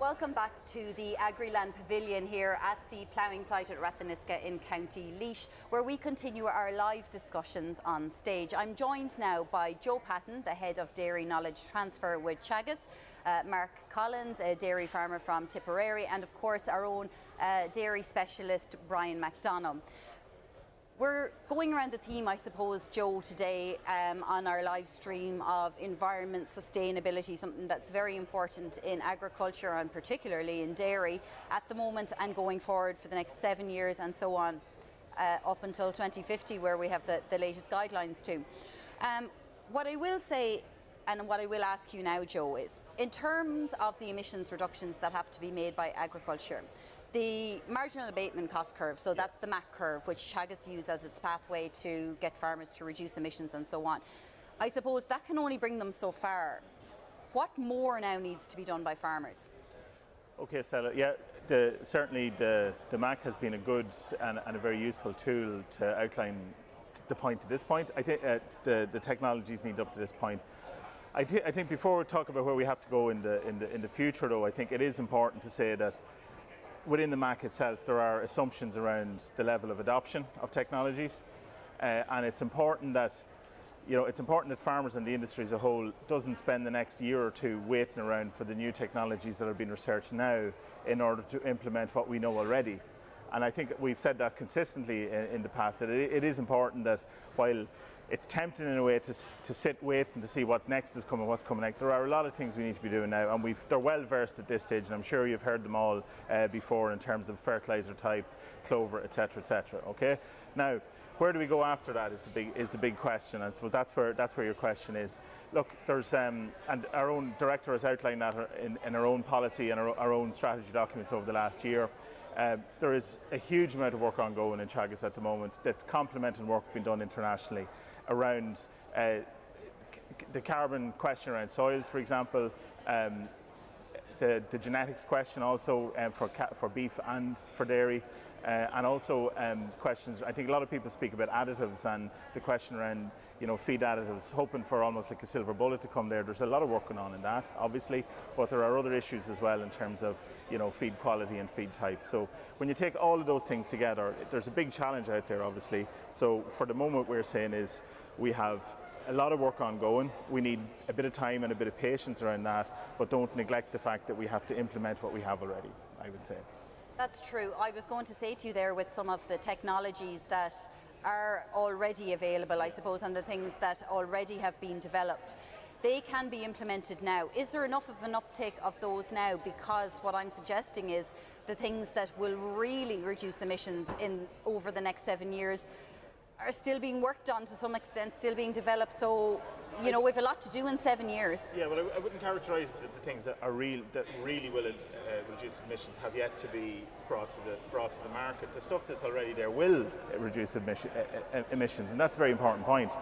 Welcome back to the Agriland Pavilion here at the ploughing site at Ratheniska in County Laois, where we continue our live discussions on stage. I'm joined now by Joe Patton, the Head of Dairy Knowledge Transfer with Teagasc, Mark Collins, a dairy farmer from Tipperary, and of course our own dairy specialist, Brian McDonough. We're going around the theme, I suppose, Joe, today on our live stream of environment sustainability, something that's very important in agriculture and particularly in dairy at the moment and going forward for the next 7 years and so on, up until 2050, where we have the latest guidelines too. What I will say and what I will ask you now, Joe, is in terms of the emissions reductions that have to be made by agriculture, the marginal abatement cost curve, so that's the MAC curve, which Teagasc use as its pathway to get farmers to reduce emissions and so on. I suppose that can only bring them so far. What more now needs to be done by farmers? Okay, Stella, yeah, certainly the MAC has been a good and a very useful tool to outline the point to this point. I think the technologies need up to this point. I think before we talk about where we have to go in the future, though, I think it is important to say that within the MAC itself, there are assumptions around the level of adoption of technologies, and it's important that farmers and the industry as a whole doesn't spend the next year or two waiting around for the new technologies that are being researched now in order to implement what we know already. And I think we've said that consistently in the past, that it is important that while it's tempting in a way to sit waiting to see what next is coming, what's coming next, there are a lot of things we need to be doing now, and they're well versed at this stage, and I'm sure you've heard them all before in terms of fertilizer type, clover, etc., etc. Okay, now where do we go after that is the big question. I suppose that's where your question is. Look, there's and our own director has outlined that in our own policy and our own strategy documents over the last year. There is a huge amount of work ongoing in Teagasc at the moment that's complementing work being done internationally around the carbon question around soils, for example, the genetics question also for beef and for dairy, and also questions. I think a lot of people speak about additives and the question around feed additives, hoping for almost like a silver bullet to come there. There's a lot of work going on in that, obviously, but there are other issues as well in terms of feed quality and feed type. So when you take all of those things together, there's a big challenge out there, obviously. So for the moment, we're saying is we have a lot of work ongoing. We need a bit of time and a bit of patience around that, but don't neglect the fact that we have to implement what we have already, I would say. That's true. I was going to say to you there, with some of the technologies that are already available, I suppose, and the things that already have been developed, they can be implemented now. Is there enough of an uptake of those now? Because what I'm suggesting is the things that will really reduce emissions over the next 7 years are still being worked on to some extent, still being developed. So, we have a lot to do in 7 years. Yeah, well, I wouldn't characterise the things that really will reduce emissions have yet to be brought to the market. The stuff that's already there will reduce emissions, and that's a very important point.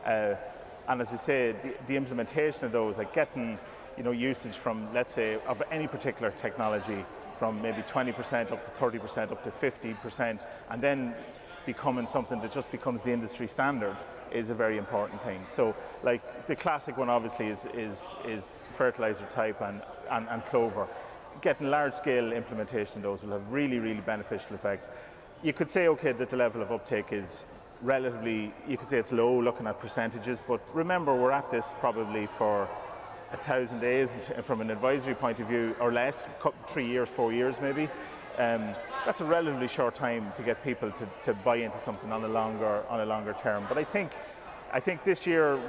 And as I say, the implementation of those, like getting usage from, let's say, of any particular technology from maybe 20% up to 30% up to 50%, and then becoming something that just becomes the industry standard is a very important thing. So, like the classic one, obviously, is fertilizer type and clover. Getting large-scale implementation of those will have really, really beneficial effects. You could say, okay, that the level of uptake is relatively, you could say it's low looking at percentages, but remember, we're at this probably for 1,000 days from an advisory point of view, or less, 3 years, 4 years maybe. That's a relatively short time to get people to buy into something on a longer term. But I think this year,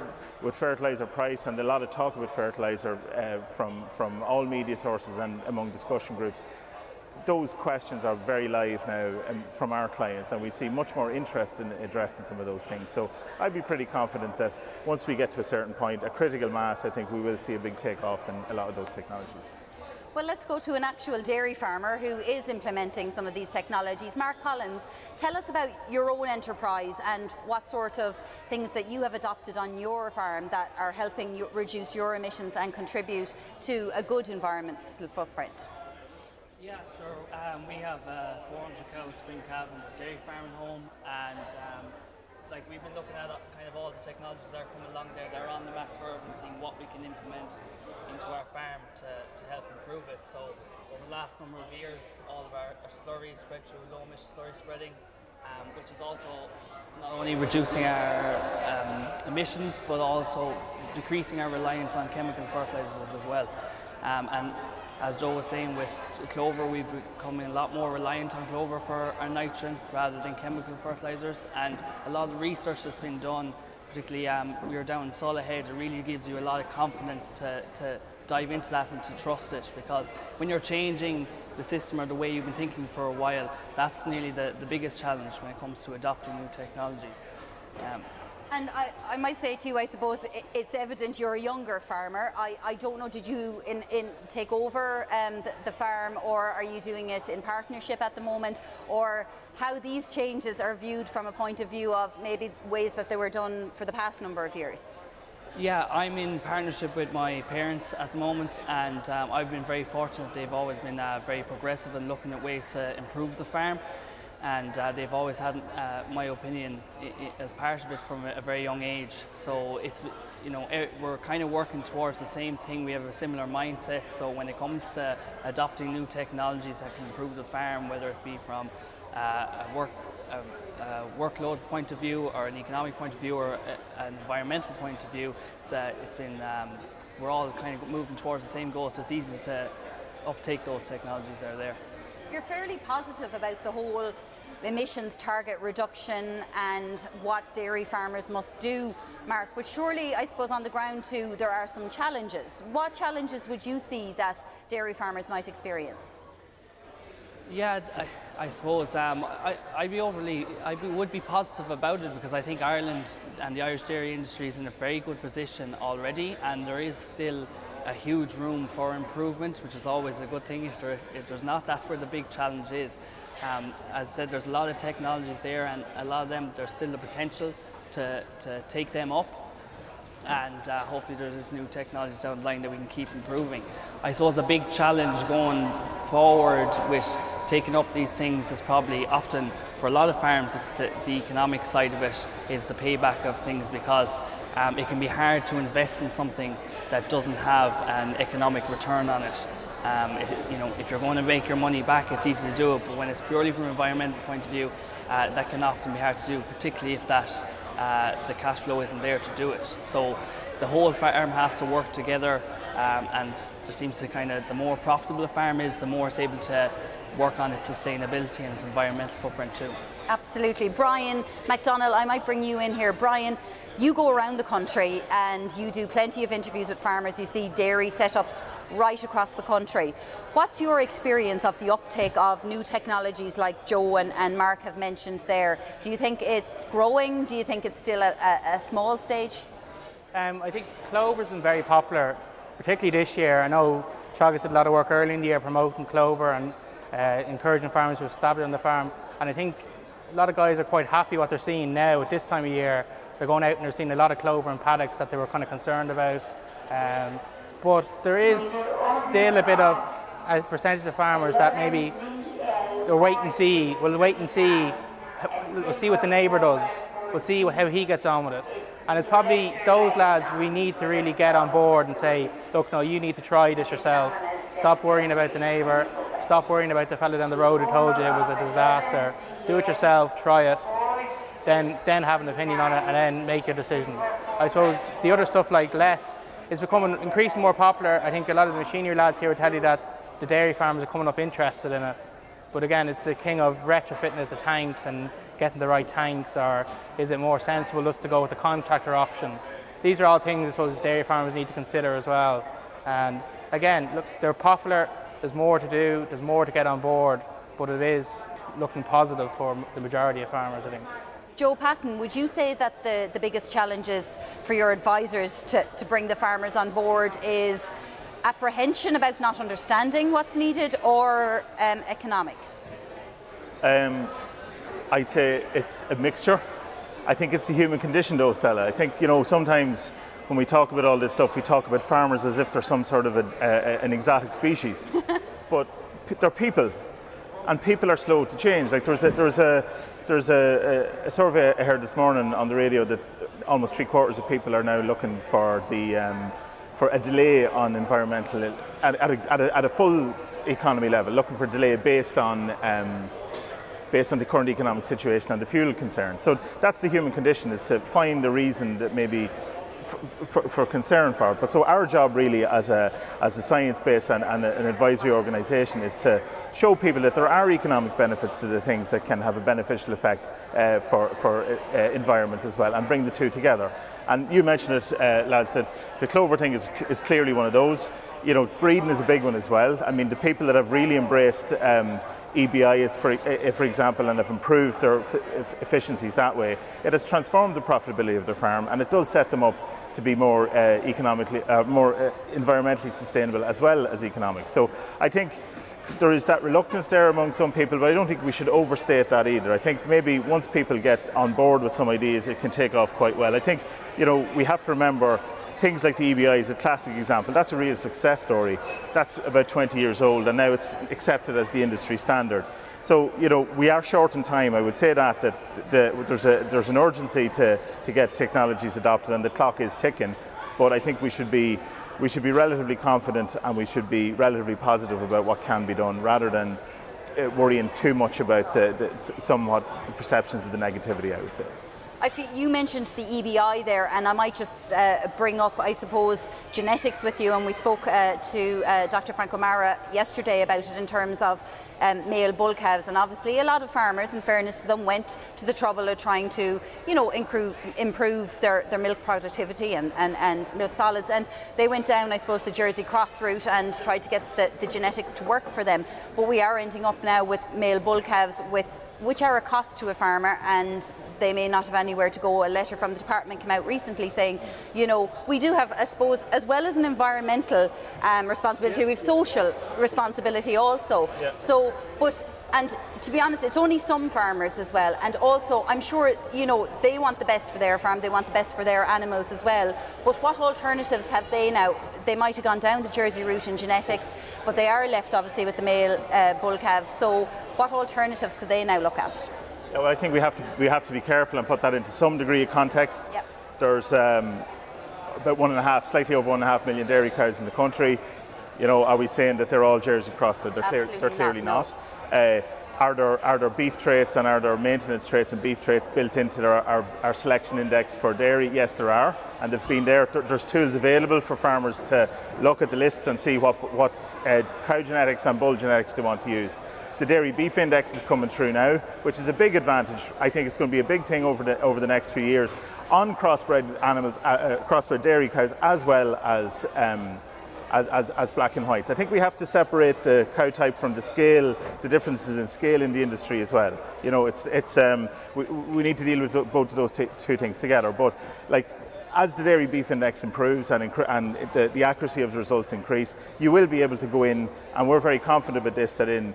with fertilizer price and a lot of talk about fertilizer from all media sources and among discussion groups, those questions are very live now from our clients, and we see much more interest in addressing some of those things. So I'd be pretty confident that once we get to a certain point, a critical mass, I think we will see a big take-off in a lot of those technologies. Well, let's go to an actual dairy farmer who is implementing some of these technologies. Mark Collins, tell us about your own enterprise and what sort of things that you have adopted on your farm that are helping you reduce your emissions and contribute to a good environmental footprint. Yeah, sure. We have 400 cow spring calving dairy farming home, and we've been looking at kind of all the technologies that are coming along there. They're on the MAC curve and seeing what we can implement into our farm to help improve improve it. So over the last number of years, all of our slurry spread through low emission slurry spreading, which is also not only reducing our emissions, but also decreasing our reliance on chemical fertilizers as well. And as Joe was saying, with clover, we've become a lot more reliant on clover for our nitrogen rather than chemical fertilizers. And a lot of the research that's been done, particularly we were down in Solihull, it really gives you a lot of confidence to dive into that and to trust it, because when you're changing the system or the way you've been thinking for a while, that's nearly the biggest challenge when it comes to adopting new technologies. And I might say to you, I suppose it's evident you're a younger farmer. I don't know, did you take over the farm, or are you doing it in partnership at the moment, or how these changes are viewed from a point of view of maybe ways that they were done for the past number of years? Yeah, I'm in partnership with my parents at the moment, and I've been very fortunate. They've always been very progressive and looking at ways to improve the farm. And they've always had my opinion as part of it from a very young age. So it's, we're kind of working towards the same thing. We have a similar mindset. So when it comes to adopting new technologies that can improve the farm, whether it be from a workload point of view, or an economic point of view, or an environmental point of view, it's been we're all kind of moving towards the same goal. So it's easy to uptake those technologies that are there. You're fairly positive about the whole emissions target reduction and what dairy farmers must do, Mark, but surely, I suppose, on the ground too, there are some challenges. What challenges would you see that dairy farmers might experience? Yeah, I suppose I would be positive about it, because I think Ireland and the Irish dairy industry is in a very good position already, and there is still a huge room for improvement, which is always a good thing. If there's not, that's where the big challenge is. As I said, there's a lot of technologies there, and a lot of them, there's still the potential to take them up, and hopefully there's new technologies down the line that we can keep improving. I suppose a big challenge going forward with taking up these things is probably often, for a lot of farms, it's the economic side of it, is the payback of things, because it can be hard to invest in something that doesn't have an economic return on it. If you're going to make your money back, it's easy to do it, but when it's purely from an environmental point of view, that can often be hard to do, particularly if the cash flow isn't there to do it. So the whole farm has to work together, and there seems to the more profitable the farm is, the more it's able to work on its sustainability and its environmental footprint too. Absolutely. Brian McDonnell, I might bring you in here. Brian, you go around the country and you do plenty of interviews with farmers. You see dairy setups right across the country. What's your experience of the uptake of new technologies like Joe and Mark have mentioned there? Do you think it's growing? Do you think it's still at a small stage? I think clover's been very popular, particularly this year. I know Teagasc did a lot of work early in the year promoting clover and encouraging farmers to establish on the farm. And I think a lot of guys are quite happy what they're seeing now at this time of year. They're going out and they're seeing a lot of clover in paddocks that they were kind of concerned about. But there is still a bit of a percentage of farmers that maybe they'll wait and see. We'll wait and see. We'll see what the neighbour does. We'll see how he gets on with it. And it's probably those lads we need to really get on board and say, look, no, you need to try this yourself. Stop worrying about the neighbour. Stop worrying about the fella down the road who told you it was a disaster. Do it yourself, try it, then have an opinion on it, and then make your decision. I suppose the other stuff like less is becoming increasingly more popular. I think a lot of the machinery lads here will tell you that the dairy farmers are coming up interested in it. But again, it's the king of retrofitting it to tanks and getting the right tanks, or is it more sensible just to go with the contractor option? These are all things I suppose dairy farmers need to consider as well. And again, look, they're popular, there's more to do, there's more to get on board, but it is looking positive for the majority of farmers, I think. Joe Patton, would you say that the biggest challenges for your advisors to bring the farmers on board is apprehension about not understanding what's needed, or economics? I'd say it's a mixture. I think it's the human condition though, Stella. I think, sometimes when we talk about all this stuff, we talk about farmers as if they're some sort of an exotic species. But they're people, and people are slow to change. Like there's a survey I heard this morning on the radio that almost 3/4 of people are now looking for for a delay on environmental at a full economy level, looking for delay based on the current economic situation and the fuel concerns. So that's the human condition, is to find a reason that maybe for concern for it. But so our job really as a science-based and an advisory organisation is to show people that there are economic benefits to the things that can have a beneficial effect for environment as well, and bring the two together. And you mentioned it, lads, that the clover thing is clearly one of those. You know, breeding is a big one as well. I mean, the people that have really embraced EBI is, for example, and have improved their efficiencies that way, it has transformed the profitability of their farm, and it does set them up to be more environmentally sustainable as well as economic. So I think there is that reluctance there among some people, but I don't think we should overstate that either. I think maybe once people get on board with some ideas, it can take off quite well. I think, you know, we have to remember things like the EBI is a classic example. That's a real success story. That's about 20 years old, and now it's accepted as the industry standard. So, you know, we are short in time. I would say that there's an urgency to get technologies adopted, and the clock is ticking. But I think we should be relatively confident, and we should be relatively positive about what can be done, rather than worrying too much about somewhat the perceptions of the negativity, I would say. You mentioned the EBI there, and I might just bring up, I suppose, genetics with you. And we spoke to Dr. Frank O'Mara yesterday about it in terms of male bull calves. And obviously, a lot of farmers, in fairness to them, went to the trouble of trying to, you know, improve their milk productivity and milk solids. And they went down, I suppose, the Jersey Cross route and tried to get the genetics to work for them. But we are ending up now with male bull calves which are a cost to a farmer, and they may not have anywhere to go. A letter from the department came out recently saying, you know, we do have, I suppose, as well as an environmental responsibility, we have social responsibility also. Yeah. So, and to be honest, it's only some farmers as well. And also, I'm sure, you know, they want the best for their farm, they want the best for their animals as well. But what alternatives have they now? They might have gone down the Jersey route in genetics, but they are left obviously with the male bull calves. So what alternatives could they now look at? Yeah, well, I think we have to be careful and put that into some degree of context. Yep. There's about slightly over 1.5 million dairy cows in the country. You know, are we saying that they're all Jersey crossbred? They're clearly not. Are there beef traits and are there maintenance traits and beef traits built into our selection index for dairy? Yes, there are, and they've been there. There's tools available for farmers to look at the lists and see what cow genetics and bull genetics they want to use. The dairy beef index is coming through now, which is a big advantage. I think it's going to be a big thing over the next few years on crossbred animals, crossbred dairy cows, as well as black and whites. I think we have to separate the cow type from the scale, the differences in scale in the industry as well. You know, we need to deal with both of those two things together. But like, as the dairy beef index improves and the accuracy of the results increase, you will be able to go in, and we're very confident about this, that in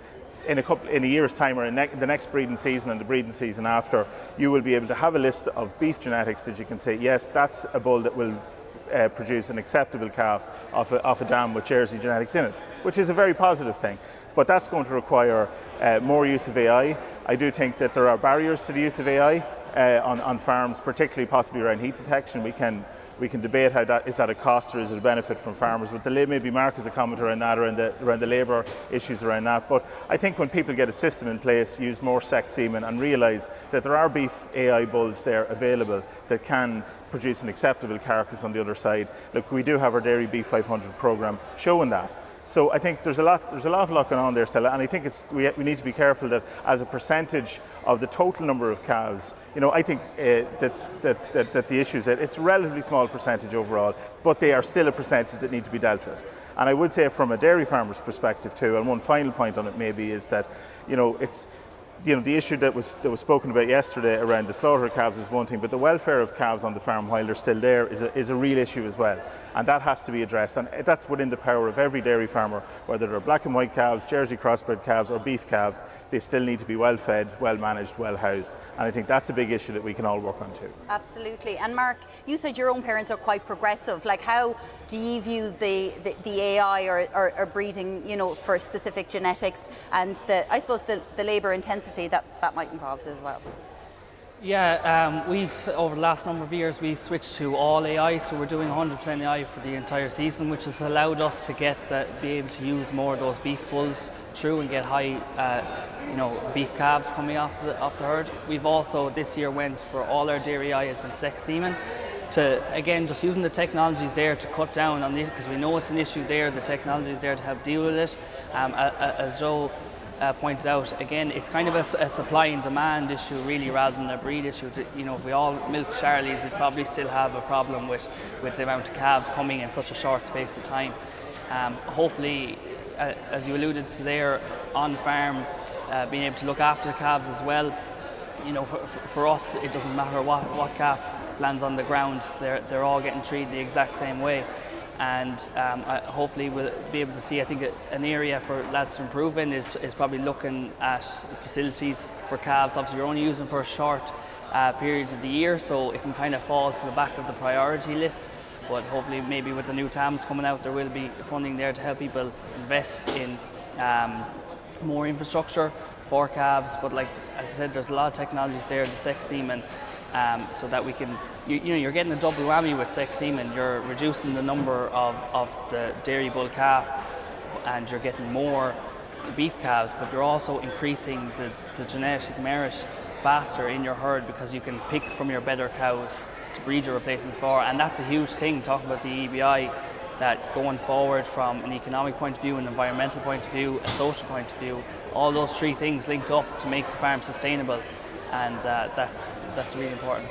a year's time, or in the next breeding season and the breeding season after, you will be able to have a list of beef genetics that you can say, yes, that's a bull that will produce an acceptable calf off a dam with Jersey genetics in it, which is a very positive thing. But that's going to require more use of AI. I do think that there are barriers to the use of AI on farms, particularly possibly around heat detection. We can debate how is that a cost or is it a benefit from farmers, but maybe Mark has a comment around that, around the labour issues around that. But I think when people get a system in place, use more sex semen and realise that there are beef AI bulls there available that can produce an acceptable carcass on the other side. Look, we do have our Dairy Beef 500 programme showing that. So I think there's a lot going on there, Stella, and I think we need to be careful that as a percentage of the total number of calves, you know, I think that the issue is that it's a relatively small percentage overall, but they are still a percentage that need to be dealt with. And I would say from a dairy farmer's perspective too, and one final point on it maybe is that, you know, the issue that was spoken about yesterday around the slaughter of calves is one thing, but the welfare of calves on the farm while they're still there is a real issue as well. And that has to be addressed, and that's within the power of every dairy farmer, whether they're black and white calves, Jersey crossbred calves or beef calves. They still need to be well fed, well managed, well housed, and I think that's a big issue that we can all work on too. Absolutely. And Mark, you said your own parents are quite progressive. Like, how do you view the AI or breeding, you know, for specific genetics, and I suppose the labour intensity that might involve as well? Yeah, we've over the last number of years we've switched to all AI, so we're doing 100% AI for the entire season, which has allowed us to be able to use more of those beef bulls through and get high, beef calves coming off the herd. We've also this year went for all our dairy AI has been sex semen, to again just using the technologies there to cut down on it, because we know it's an issue there. The technology is there to help deal with it. As Joe pointed out, again, it's kind of a supply and demand issue really, rather than a breed issue. If we all milk Charlies, we'd probably still have a problem with the amount of calves coming in such a short space of time. Hopefully, as you alluded to there, on farm, being able to look after the calves as well. For us, it doesn't matter what calf lands on the ground, they're all getting treated the exact same way. And hopefully we'll be able to see, I think an area for lads to improve in is probably looking at facilities for calves. Obviously you're only using for a short periods of the year, so it can kind of fall to the back of the priority list. But hopefully maybe with the new TAMs coming out, there will be funding there to help people invest in more infrastructure for calves. But like as I said, there's a lot of technologies there, the sex semen, so that we can, you're getting a double whammy with sex semen. You're reducing the number of the dairy bull calf, and you're getting more beef calves, but you're also increasing the genetic merit faster in your herd, because you can pick from your better cows to breed your replacement for. And that's a huge thing, talking about the EBI, that going forward from an economic point of view, an environmental point of view, a social point of view, all those three things linked up to make the farm sustainable, and that's really important.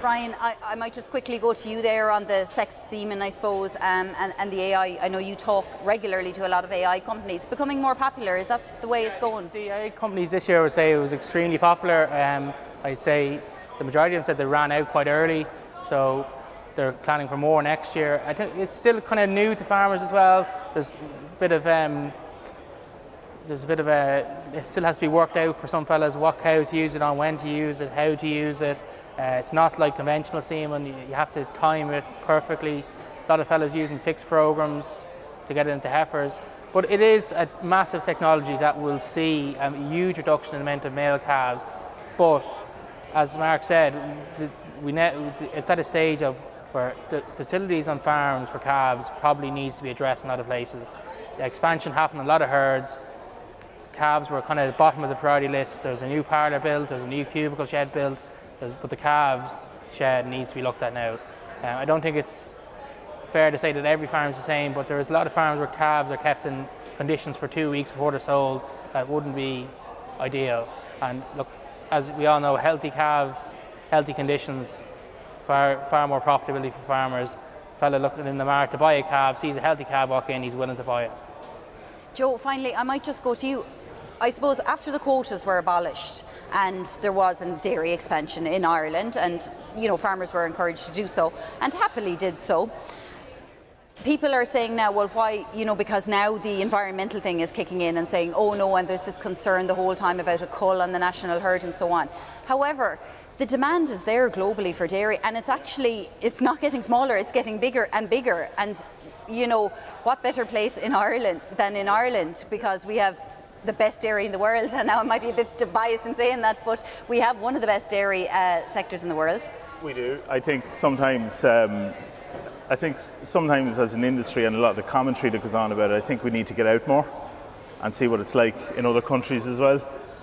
Brian, I might just quickly go to you there on the sex semen, I suppose, and the AI. I know you talk regularly to a lot of AI companies. Becoming more popular, is that the way it's going? The AI companies this year, I would say it was extremely popular. I'd say the majority of them said they ran out quite early, so they're planning for more next year. I think it's still kind of new to farmers as well. There's a bit of it still has to be worked out for some fellas, what cows to use it on, when to use it, how to use it. It's not like conventional semen, you have to time it perfectly. A lot of fellas using fixed programs to get it into heifers. But it is a massive technology that will see a huge reduction in the amount of male calves. But as Mark said, it's at a stage of where the facilities on farms for calves probably needs to be addressed in other places. The expansion happened in a lot of herds. Calves were kind of at the bottom of the priority list. There's a new parlour built, there's a new cubicle shed built, but the calves shed needs to be looked at now. I don't think it's fair to say that every farm is the same, but there's a lot of farms where calves are kept in conditions for 2 weeks before they're sold. That wouldn't be ideal. And look, as we all know, healthy calves, healthy conditions, far more profitability for farmers. A fella looking in the market to buy a calf, sees a healthy calf walk in, he's willing to buy it. Joe, finally, I might just go to you. I suppose after the quotas were abolished and there was a dairy expansion in Ireland, and farmers were encouraged to do so and happily did so, people are saying now, well, why, because now the environmental thing is kicking in and saying, oh no, and there's this concern the whole time about a cull on the national herd and so on. However, the demand is there globally for dairy, and it's not getting smaller, it's getting bigger and bigger. And what better place in Ireland than in Ireland, because we have the best dairy in the world. And now I might be a bit biased in saying that, but we have one of the best dairy sectors in the world. We do. I think sometimes as an industry, and a lot of the commentary that goes on about it, I think we need to get out more and see what it's like in other countries as well.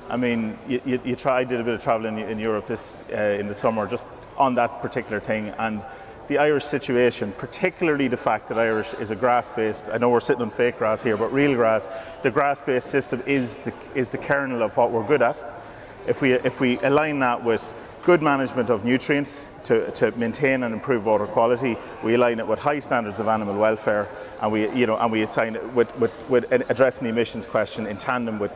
I mean, I did a bit of travelling in Europe in the summer just on that particular thing, and the Irish situation, particularly the fact that Irish is a grass-based, I know we're sitting on fake grass here, but real grass, the grass-based system is the kernel of what we're good at. If we align that with good management of nutrients to maintain and improve water quality, we align it with high standards of animal welfare, and we assign it with addressing the emissions question in tandem with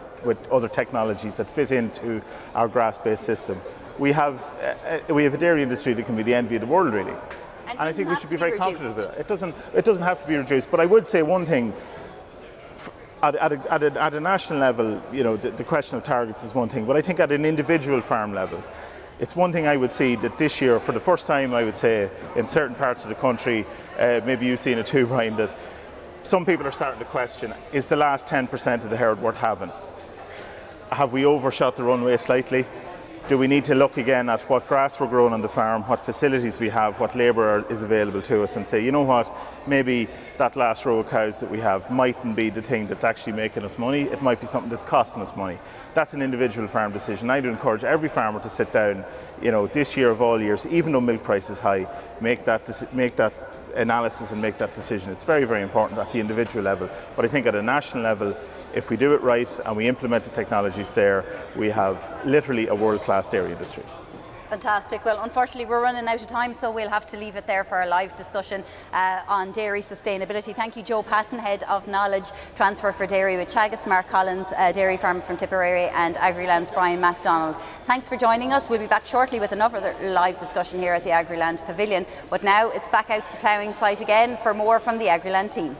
other technologies that fit into our grass-based system. We have a dairy industry that can be the envy of the world, really. And I think we should be very confident of it. It doesn't have to be reduced, but I would say one thing. At a national level, the question of targets is one thing, but I think at an individual farm level, it's one thing I would see that this year, for the first time, I would say, in certain parts of the country, maybe you've seen it too, Brian, that some people are starting to question, is the last 10% of the herd worth having? Have we overshot the runway slightly? Do we need to look again at what grass we're growing on the farm, what facilities we have, what labour is available to us, and say, you know what, maybe that last row of cows that we have mightn't be the thing that's actually making us money, it might be something that's costing us money. That's an individual farm decision. I do encourage every farmer to sit down, this year of all years, even though milk price is high, make that analysis and make that decision. It's very, very important at the individual level, but I think at a national level, if we do it right and we implement the technologies there, we have literally a world-class dairy industry. Fantastic. Well, unfortunately, we're running out of time, so we'll have to leave it there for our live discussion on dairy sustainability. Thank you, Joe Patton, Head of Knowledge Transfer for Dairy with Teagasc, Mark Collins, dairy farmer from Tipperary, and Agriland's Brian MacDonald. Thanks for joining us. We'll be back shortly with another live discussion here at the Agriland Pavilion. But now it's back out to the ploughing site again for more from the Agriland team.